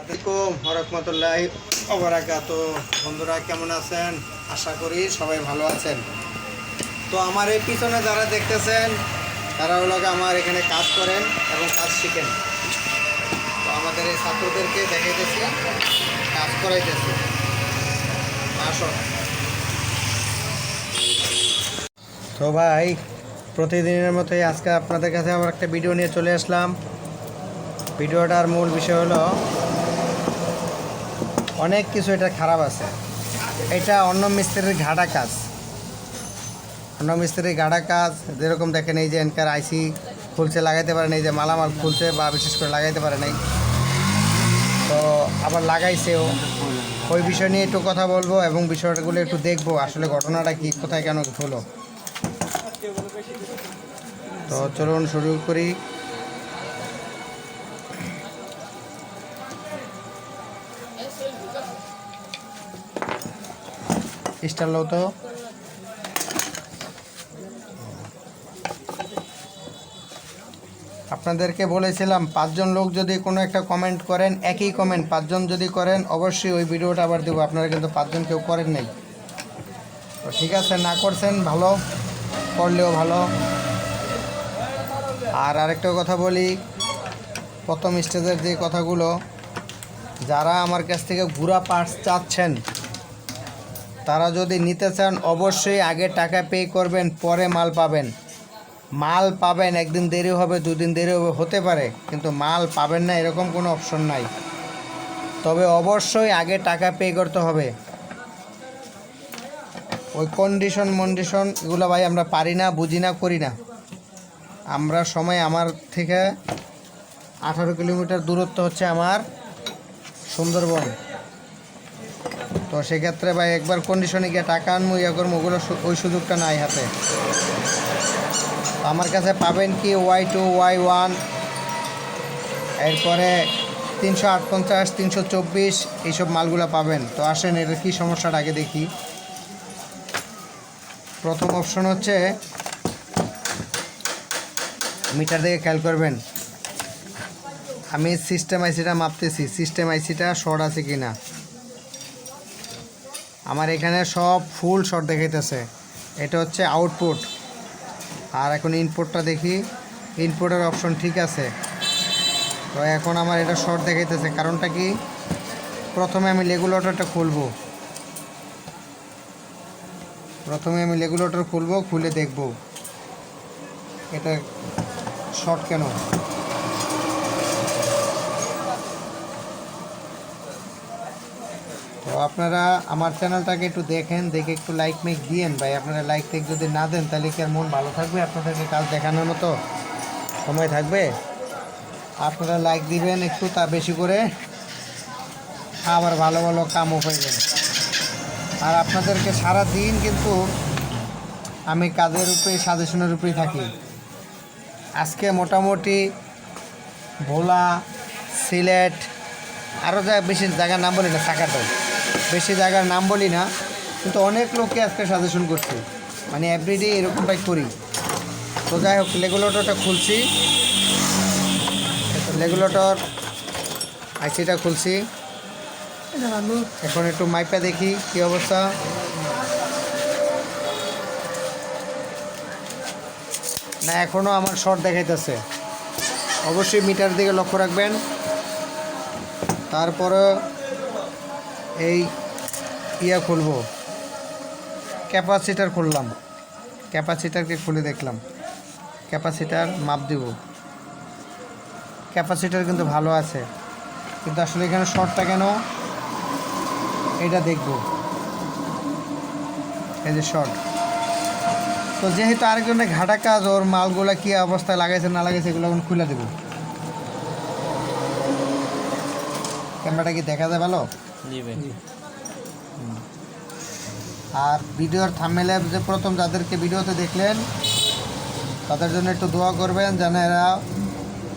আসসালামু রহমতুল্লাহি ওয়া বারাকাতুহু। বন্ধুরা কেমন আছেন? আশা করি সবাই ভালো আছেন। তো আমার এই পিছনে যারা দেখতেছেন তারা হলো আমার এখানে কাজ করেন এবং কাজ শিখেন। তো আমাদের এই ছাত্রদেরকে দেখাইতেছি, কাজ করাইতেছি। আসো। তো ভাই, প্রতিদিনের মতোই আজকে আপনাদের কাছে আমার একটা ভিডিও নিয়ে চলে আসলাম। ভিডিওটার মূল বিষয় হলো অনেক কিছু এটা খারাপ আছে। এটা অন্য মিস্ত্রির ঘাটা কাজ, অন্য মিস্ত্রির ঘাটা কাজ। যেরকম দেখেন, এই যে এনকার আইসি খুলছে, লাগাইতে পারে নাই, যে মালামাল খুলছে বা বিশেষ করে লাগাইতে পারে নাই, তো আবার লাগাইছেও। ওই বিষয় নিয়ে একটু কথা বলবো এবং বিষয়গুলো একটু দেখবো আসলে ঘটনাটা কি, কোথায় কেন হলো। তো চলুন শুরু করি। স্টার লো তো। আপনাদেরকে বলেছিলাম 5 জন লোক যদি কোনো একটা কমেন্ট করেন, একই কমেন্ট 5 জন যদি করেন, অবশ্যই ওই ভিডিওটা আবার দেবো। আপনারা কিন্তু 5 জন কেউ করেন নাই, তো ঠিক আছে, না করছেন ভালো, করলেও ভালো। আর আরেকটা কথা বলি, প্রথম স্টেজের যে কথাগুলো, যারা আমার কাছ থেকে গুঁড়া পার্টস চাচ্ছেন, তারা যদি নিতে চান অবশ্যই আগে টাকা পে করবেন, পরে মাল পাবেন। মাল পাবেন, একদিন দেরি হবে, দুদিন দেরি হবে, হতে পারে, কিন্তু মাল পাবেন না এরকম কোনো অপশন নাই। তবে অবশ্যই আগে টাকা পে করতে হবে। ওই কন্ডিশন এগুলো ভাই আমরা পারি না, বুঝি না, করি না। আমরা সময়, আমার থেকে 18 কিলোমিটার দূরত্ব হচ্ছে আমার সুন্দরবন। তো সেক্ষেত্রে ভাই একবার কন্ডিশনে গিয়ে টাকা আনবো, ইয়ে করবো, ওগুলো ওই সুযোগটা নাই হাতে। আমার কাছে পাবেন কি Y2, Y1, এরপরে 358, 324 এইসব মালগুলো পাবেন। তো আসেন, এর কী সমস্যাটা আগে দেখি। প্রথম অপশন হচ্ছে, মিটার দিকে খেয়াল করবেন। আমি সিস্টেম আইসিটা মাপতেছি, সিস্টেম আইসিটা শর্ট আছে কি না। আমার এখানে সব ফুল শর্ট দেখাইতেছে, এটা হচ্ছে আউটপুট। আর এখন ইনপুটটা দেখি, ইনপুটের অপশন ঠিক আছে। তো এখন আমার এটা শর্ট দেখাইতেছে, কারণটা কি? প্রথমে আমি রেগুলেটরটা খুলবো, খুলে দেখব এটা শর্ট কেন। তো আপনারা আমার চ্যানেলটাকে একটু দেখেন, দেখে একটু লাইক মেক দিয়েন ভাই। আপনারা লাইক টেক যদি না দেন তাহলে কি আর মন ভালো থাকবে? আপনাদেরকে কাজ দেখানোর মতো সময় থাকবে? আপনারা লাইক দিবেন একটু, তা বেশি করে, আবার ভালো ভালো কামও পাইবেন। আর আপনাদেরকে সারা দিন কিন্তু আমি কাজের উপরে, সাজেশনের উপরেই থাকি। আজকে মোটামুটি ভোলা, সিলেট, আরও বেশি জায়গার নাম বলি না, সাকাটাও বেশি জায়গার নাম বলি না, কিন্তু অনেক লোককে আজকে সাজেশন করছি, মানে এভরিডে এরকমটাই করি। তো যাই হোক, রেগুলেটরটা খুলছি, রেগুলেটর আইসিটা খুলছি। এখন একটু মাইপা দেখি কি অবস্থা। না, এখনও আমার শর্ট দেখাইতেছে। অবশ্যই মিটার দিকে লক্ষ্য রাখবেন। তারপরে এই খুলবো, ক্যাপাসিটার খুললাম, ক্যাপাসিটারকে খুলে দেখলাম, ক্যাপাসিটার মাপ দেব। ক্যাপাসিটার কিন্তু ভালো আছে, কিন্তু আসলে এখানে শর্টটা কেন এটা দেখব। এই যে শর্ট। তো যেহেতু আরেকজনের ঘাটা কাজ, ওর মালগুলা কী অবস্থায় লাগাইছে না লাগাইছে এগুলো এখন খুলে দেবো। ক্যামেরাটা কি দেখা যায় ভালো? আর ভিডিওর থাম্বনেইলে যে প্রথম যাদেরকে ভিডিওতে দেখলেন তাদের জন্য একটু দোয়া করবেন, যেন এরা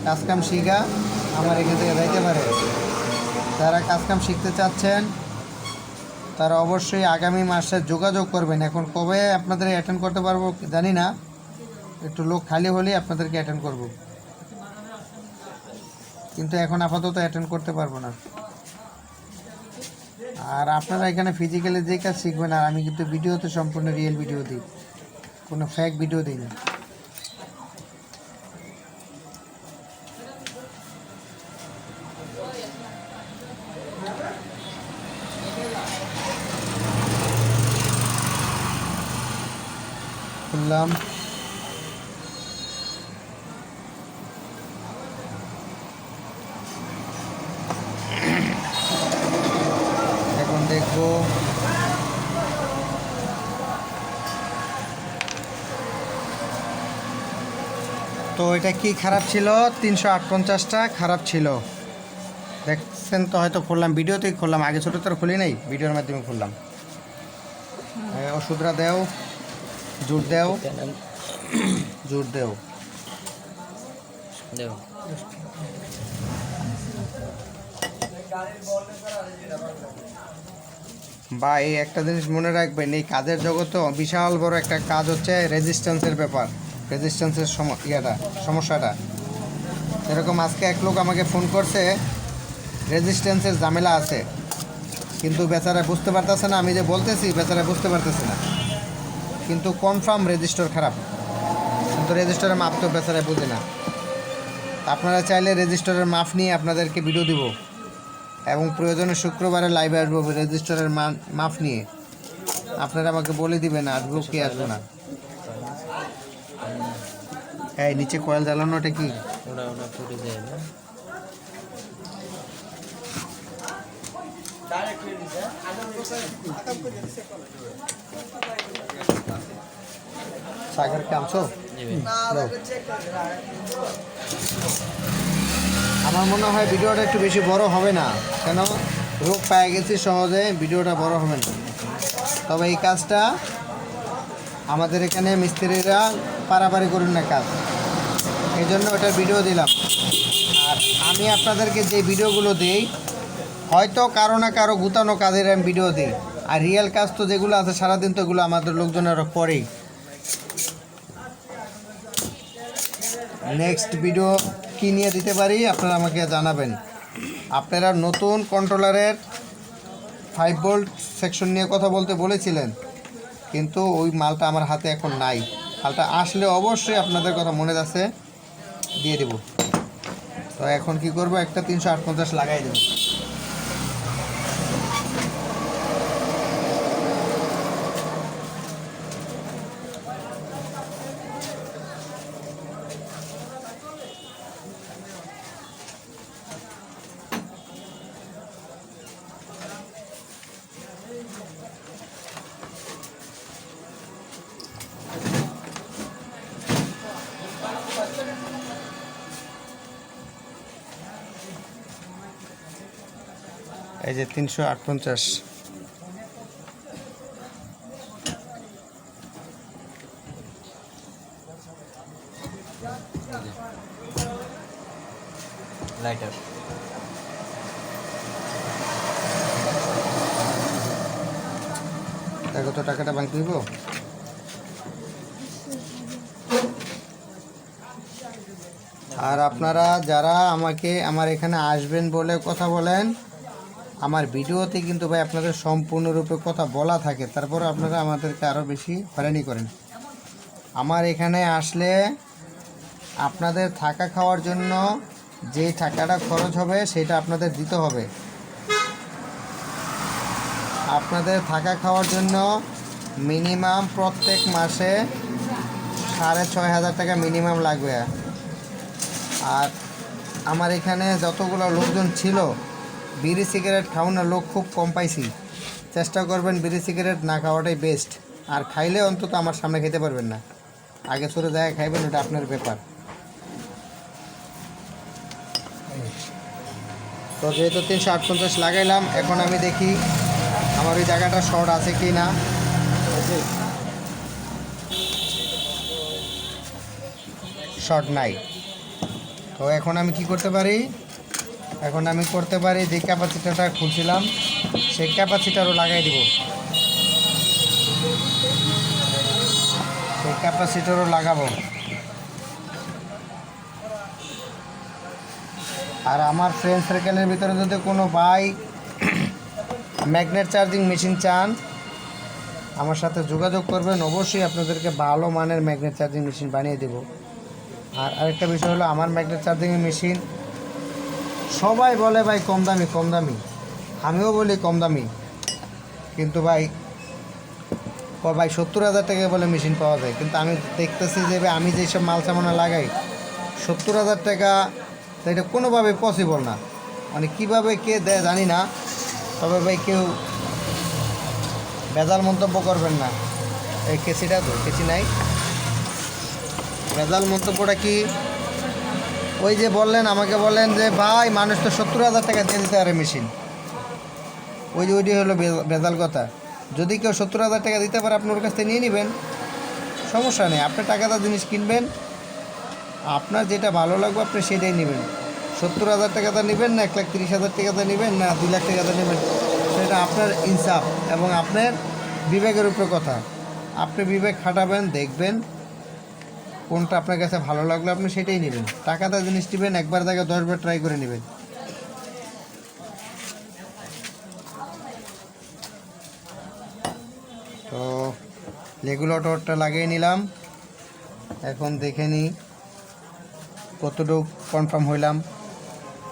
কাজকাম শিখা আমার এখান থেকে যাইতে পারে। যারা কাজকাম শিখতে চাচ্ছেন তারা অবশ্যই আগামী মাসে যোগাযোগ করবেন। এখন কবে আপনাদের অ্যাটেন্ড করতে পারবো জানি না, একটু লোক খালি হলেই আপনাদেরকে অ্যাটেন্ড করব, কিন্তু এখন আপাতত অ্যাটেন্ড করতে পারবো না। আর আপনারা এখানে ফিজিক্যালি যে কাজ শিখবেন, আর আমি কিন্তু ভিডিওতে সম্পূর্ণ রিয়েল ভিডিও দিই, কোনো ফেক ভিডিও দিই না। খুললাম, এখন দেখবো তো এটা কি খারাপ ছিল। 358টা খারাপ ছিল, দেখছেন তো হয়তো। খুললাম, ভিডিওতেই খুললাম, আগে ছোটো তো খুলি নাই, ভিডিওর মাধ্যমে খুললাম। ওষুধরা দেও, জোর দেও, জোর দেও। বা এই একটা জিনিস মনে রাখবেন, এই কাজের জগতে বিশাল বড় একটা কাজ হচ্ছে রেজিস্ট্যান্সের ব্যাপার, রেজিস্ট্যান্সের সমস্যাটা। এরকম আজকে এক লোক আমাকে ফোন করছে, রেজিস্ট্যান্সের ঝামেলা আছে, কিন্তু বেচারা বুঝতে পারতেছে না। আমি যে বলতেছি বেচারা বুঝতে পারতেছে না, কিন্তু কনফার্ম রেজিস্টার খারাপ, কিন্তু রেজিস্টারের মাপ তো বেচারা বুঝে না। আপনারা চাইলে রেজিস্টারের মাপ নিয়ে আপনাদেরকে ভিডিও দিব, এবং প্রয়োজনে শুক্রবারে লাইভে আসবো রেজিস্টারের মাপ নিয়ে। আপনারা আমাকে বলে দিবেন আসবো কি আসবো না। এই নিচে কয়েল জ্বালানোটা কি সাগর আনছো? আমার মনে হয় ভিডিওটা একটু বেশি বড় হবে না, কেন রোগ পেয়ে গেছি সহজে, ভিডিওটা বড় হবে না। তবে এই কাজটা আমাদের এখানে মিস্ত্রিরা পারাপারি করুন না কাজ, এই জন্য ওটার ভিডিও দিলাম। আর আমি আপনাদেরকে যে ভিডিওগুলো দিই, হয়তো কারো না কারো গুতানো কাজের আমি ভিডিও দিই, আর রিয়েল কাজ তো যেগুলো আছে সারাদিন তো এগুলো আমাদের লোকজনেরা করেই। নেক্সট ভিডিও কী নিয়ে দিতে পারি আপনারা আমাকে জানাবেন। আপনারা নতুন কন্ট্রোলারের 5 ভোল্ট সেকশন নিয়ে কথা বলতে বলেছিলেন, কিন্তু ওই মালটা আমার হাতে এখন নাই। মালটা আসলে অবশ্যই আপনাদের কথা মনে আছে, দিয়ে দেব। তো এখন কি করব, একটা 358 লাগাই দেব। এই যে 358 লাইটার। দেখো তো টাকাটা ভাঙতে দিব। আর আপনারা যারা আমাকে আমার এখানে আসবেন বলে কথা বলেন, আমার ভিডিওতে কিন্তু ভাই আপনাদের সম্পূর্ণরূপে কথা বলা থাকে, তারপর আপনারা আমাদেরকে আরও বেশি হয়রানি করেন। আমার এখানে আসলে আপনাদের থাকা খাওয়ার জন্য যে টাকাটা খরচ হবে সেটা আপনাদের দিতে হবে। আপনাদের থাকা খাওয়ার জন্য মিনিমাম প্রত্যেক মাসে 6,500 টাকা মিনিমাম লাগবে। আর আমার এখানে যতগুলো লোকজন ছিল, বিড়ি সিগারেট খাওয়ানোর লোক খুব কম পাইছি। চেষ্টা করবেন বিড়ি সিগারেট না খাওয়াটাই বেস্ট, আর খাইলে অন্তত আমার সামনে খেতে পারবেন না। আগে ছোটো জায়গায় খাইবেন, ওটা আপনার ব্যাপার। তো যেহেতু 358 লাগাইলাম, এখন আমি দেখি আমার ওই জায়গাটা শর্ট আছে কি না। শর্ট নাই। তো এখন আমি কি করতে পারি, এখন আমি করতে পারি যে ক্যাপাসিটারটা খুলছিলাম সেই ক্যাপাসিটারও লাগাই দিব, সেই ক্যাপাসিটারও লাগাবো। আর আমার ফ্রেন্ড সার্কেলের ভিতরে যদি কোনো ভাই ম্যাগনেট চার্জিং মেশিন চান আমার সাথে যোগাযোগ করবেন, অবশ্যই আপনাদেরকে ভালো মানের ম্যাগনেট চার্জিং মেশিন বানিয়ে দেব। আর আরেকটা বিষয় হলো, আমার ম্যাগনেট চার্জিংয়ের মেশিন সবাই বলে ভাই কম দামি কম দামি, আমিও বলি কম দামি, কিন্তু ভাই 70,000 টাকা বলে মেশিন পাওয়া যায়, কিন্তু আমি দেখতেছি যে ভাই আমি যেসব মাল সামানা লাগাই 70,000 টাকা তো এটা কোনোভাবে পসিবল না। মানে কীভাবে কে দেয় জানি না, তবে ভাই কেউ ভেজাল মন্তব্য করবেন না। এই কেসিটা তো কেসি নাই, ভেজাল মন্তব্যটা কি ওই যে বললেন, আমাকে বললেন যে ভাই মানুষ তো 70,000 টাকা দিয়ে দিতে পারে মেশিন, ওইটি হলো ভেজাল কথা। যদি কেউ 70,000 টাকা দিতে পারে আপনি ওর কাছ থেকে নিয়ে নেবেন, সমস্যা নেই। আপনি টাকাটা জিনিস কিনবেন, আপনার যেটা ভালো লাগবে আপনি সেটাই নেবেন। 70,000 টাকাটা নেবেন না 1,30,000 টাকাটা নেবেন না 2 লাখ টাকাটা নেবেন, সেটা আপনার ইনসাফ এবং আপনার বিবেকের উপরে কথা। আপনি বিবেক খাটাবেন, দেখবেন কোনটা আপনার কাছে ভালো লাগলো আপনি সেটাই নেবেন। টাকাটা জিনিস নেবেন, একবার জায়গায় 10 বার ট্রাই করে নেবেন। তো রেগুলেটরটা লাগিয়ে নিলাম, এখন দেখে নিই কতটুকু কনফার্ম হইলাম।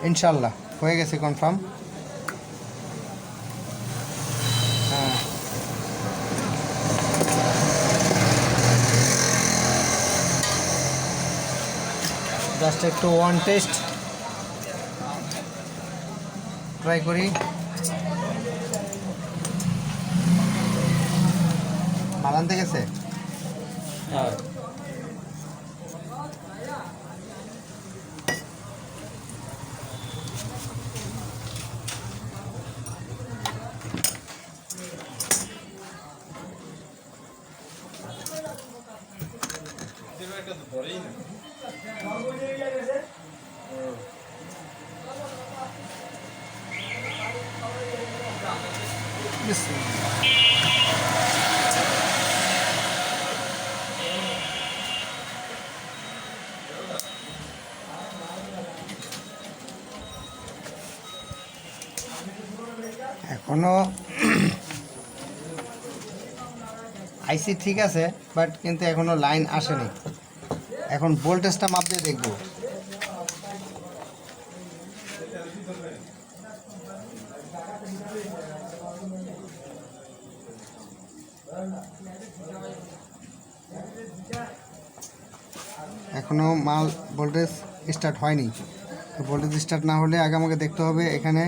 ইনশাল্লাহ হয়ে গেছে কনফার্ম। হ্যাঁ, জাস্ট একটু ওয়ান টেস্ট ট্রাই করি। মাল আনতে গেছে? হ্যাঁ, এখনো আইসি ঠিক আছে, বাট কিন্তু এখনো লাইন আসেনি। এখন ভোল্টেজটা মাপ দিয়ে দেখব। এখনো মাল ভোল্টেজ স্টার্ট হয়নি, তো ভোল্টেজ স্টার্ট না হলে আগে আমাকে দেখতে হবে এখানে,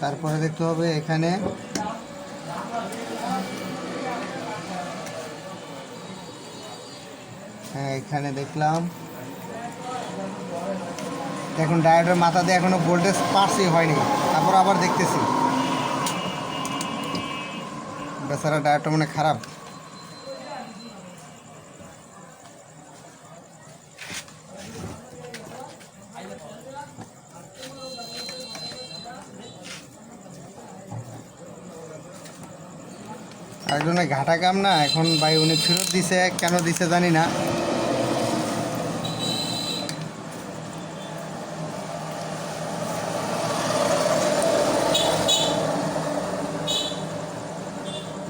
তারপরে দেখতে হবে এখানে, হ্যাঁ এখানে দেখলাম। এখন ডায়োডের মাথা দিয়ে এখনো ভোল্টেজ পাসই হয়নি, তারপর আবার দেখতেছি। বেচারা ডায়োডটা মানে খারাপ। একজনের ঘাটা কাম না, এখন ভাই উনি ফেরত দিছে, কেন দিছে জানি না।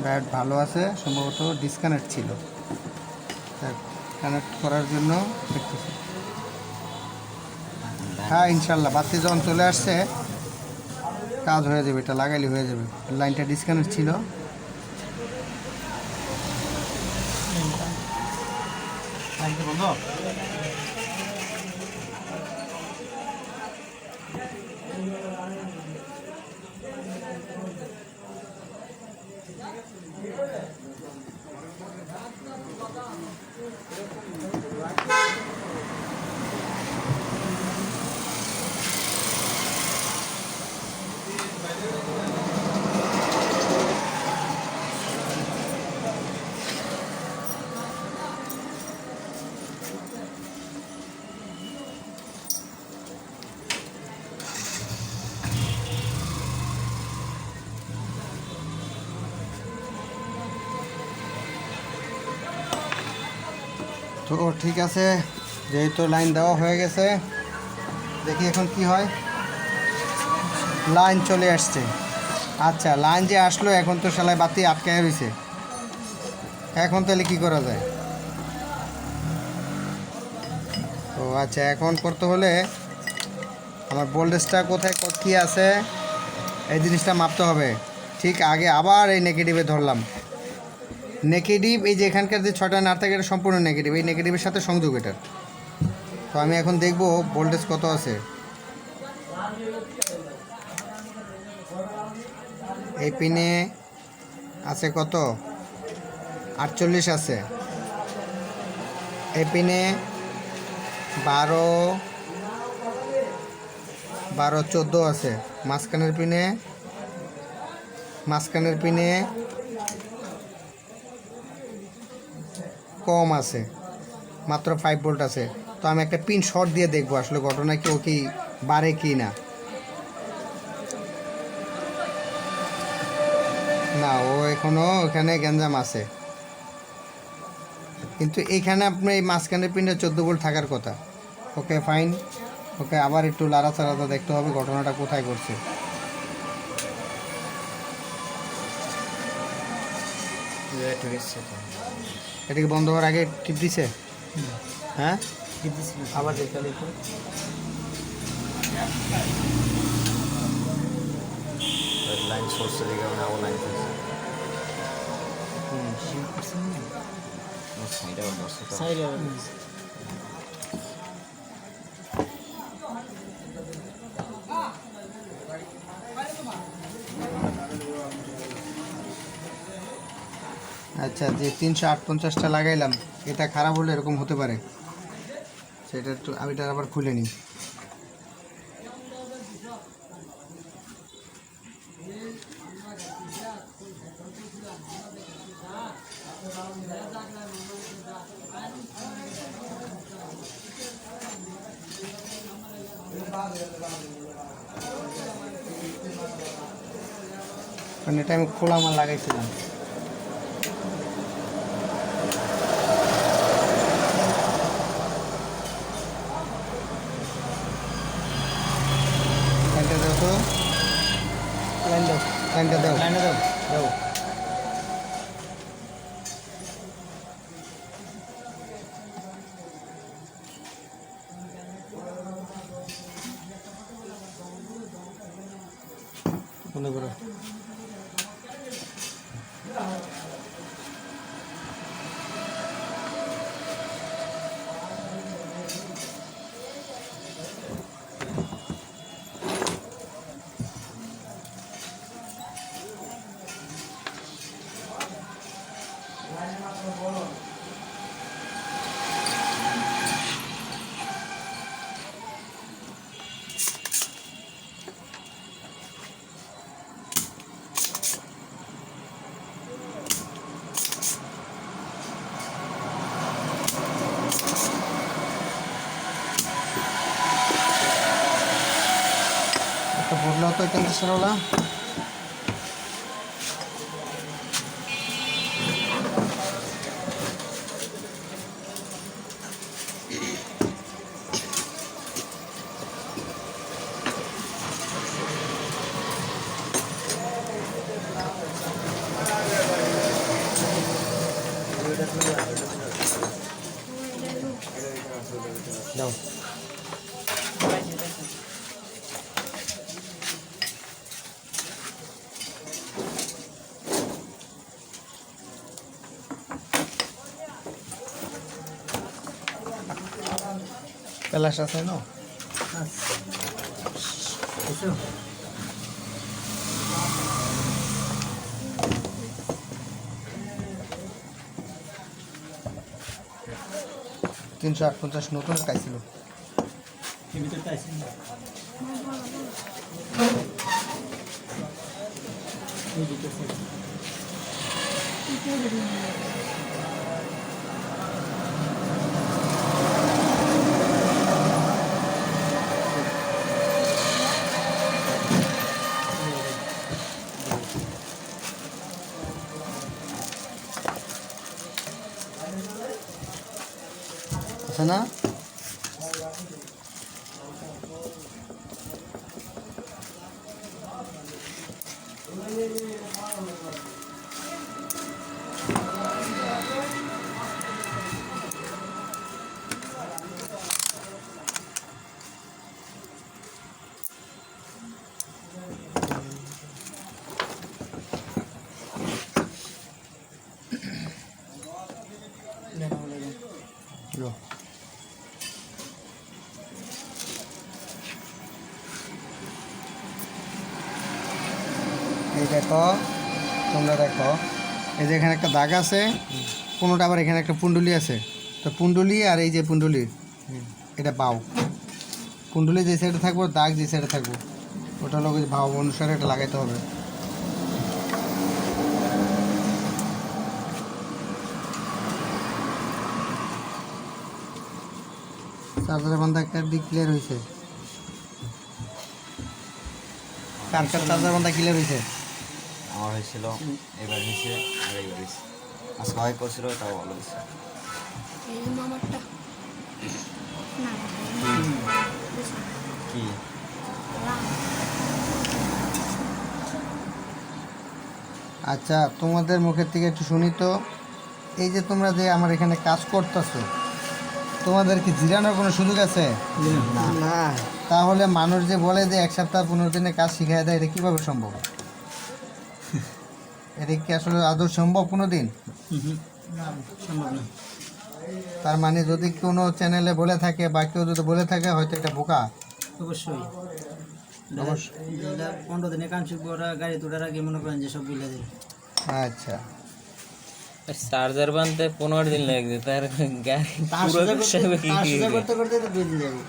ব্যাট ভালো আছে, সম্ভবত ডিসকানেক্ট ছিল, কানেক্ট করার জন্য দেখতেছি। হ্যাঁ ইনশাল্লাহ বাতি যখন চলে আসছে কাজ হয়ে যাবে, এটা লাগাইলে হয়ে যাবে। লাইনটা ডিসকানেক্ট ছিল। বন্ধ তো ঠিক আছে, যেহেতু লাইন দেওয়া হয়ে গেছে, দেখি এখন কি হয়। লাইন চলে আসছে। আচ্ছা, লাইন যে আসলো, এখন তো শালায় বাতি আটকায় রয়েছে। এখন তাহলে কি করা যায়? তো আচ্ছা, এখন করতে হলে আমার ভোল্টেজটা কোথায় কী আছে এই জিনিসটা মাপতে হবে। ঠিক আগে আবার এই নেগেটিভে ধরলাম। নেগেটিভ এই যে এখানকার যে 6টা নাট থাকে এটা সম্পূর্ণ নেগেটিভ, এই নেগেটিভের সাথে সংযোগ এটার। তো আমি এখন দেখব ভোল্টেজ কত আছে। এই পিনে আছে কত? 48 আছে। এই পিনে 12, 14 আছে। মাঝখানের পিনে কম আছে, মাত্র 5 ভোল্ট আছে। তো আমি একটা পিন শর্ট দিয়ে দেখবো আসলে ঘটনা কি, ও কি বাড়ে কি না। না, ও এখনও ওখানে গ্যাঞ্জাম আছে, কিন্তু এইখানে আপনার এই মাঝখানের পিনটা 14 ভোল্ট থাকার কথা। ওকে ফাইন, ওকে আবার একটু লাড়াচাড়াটা দেখতে হবে ঘটনাটা কোথায় করছে। এটাকে বন্ধ হওয়ার আগে টিপ দিছে? হ্যাঁ, আবার দেখতে দেখো। লাইন সোর্স দিকে আমরা ও লাইন সাইডে আচ্ছা, যে 358টা লাগাইলাম এটা খারাপ হলে এরকম হতে পারে। সেটা একটু আমি এটা আবার খুলে নিই। কারণ এটা আমি খোলা মাল লাগাইছিলাম। লাইনটা দাও তো, লাইনটা দাও। বন্ধ করো। একটা বদলাও তো এটা সারোলা। দাও। প্লাস আছে না? আচ্ছা, 358 নতুন খাইছিল। আছে না? এই দেখো, তোমরা দেখো, এই যে এখানে একটা দাগ আছে, কোনোটা আবার এখানে একটা পুণ্ডলি আছে। তো পুণ্ডলি আর এই যে পুণ্ডলি, এটা বাউ। পুণ্ডলি যে সাইডে থাকবো, দাগ যে সাইডে থাকবো, ওটা হলো ওই ভাব অনুসারে এটা লাগাইতে হবে। চার্জারের বন্ধ একটা দিক ক্লিয়ার হয়েছে, কার চার্জার বন্ধ ক্লিয়ার হয়েছে। আমার হয়েছিল, এবার হয়েছে, আর এইবার হয়েছে। আজকে হয় করছিল, তাও ভালো হয়েছে। এই মামারটা না কি আচ্ছা, তোমাদের মুখের থেকে একটু শুনি তো, এই যে তোমরা যে আমার এখানে কাজ করতেছো, তোমাদের কি জিরানোর কোনো সুযোগ আছে? না, তাহলে মানুষ যে বলে যে 1 সপ্তাহ 15 দিনে কাজ শিখাই দেয়, এটা কীভাবে সম্ভব? এটা কি আসলে আদৌ সম্ভব কোনো দিন? সম্ভব না। তার মানে যদি কোনো চ্যানেলে বলে থাকে বা কেউ যদি বলে থাকে, হয়তো এটা বোকা। অবশ্যই অবশ্য- 15 দিনে কাম শিখবো, ওরা গাড়ি তোটার আগে মনে করেন যে সব বুঝলে দেবে। আচ্ছা, চার্জার বানতে 15 দিন লাগছে, তার গাড়ি তার পুরো সোজা হিসাবে কি কি করতে করতে তো 2 দিন যাবে।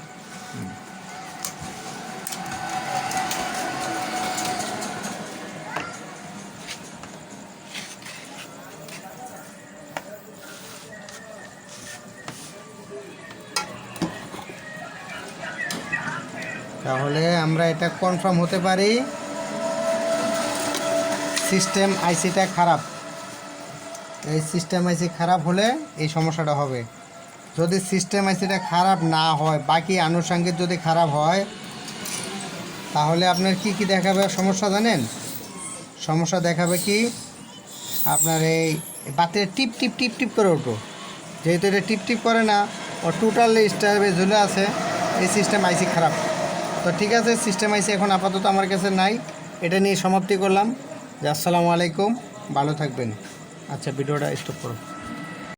তাহলে আমরা এটা কনফার্ম হতে পারি, সিস্টেম আইসিটা খারাপ। এই সিস্টেম আইসি খারাপ হলে এই সমস্যাটা হবে। যদি সিস্টেম আইসিটা খারাপ না হয়, বাকি আনুষঙ্গিক যদি খারাপ হয়, তাহলে আপনার কি কি দেখাবে সমস্যা জানেন? সমস্যা দেখাবে কি, আপনার এই বাতিটা টিপ টিপ টিপ টিপ করে উঠবো। যেহেতু এটা টিপ টিপ করে না, ও টোটালি স্টারে ঝুলে আছে, এই সিস্টেম আইসি খারাপ। তো ঠিক আছে, সিস্টেম আইসি এখন আপাতত আমার কাছে নাই। এটা নিয়ে সমাপ্তি করলাম। যে আসসালামু আলাইকুম, ভালো থাকবেন। আচ্ছা, ভিডিওটা স্টপ করো।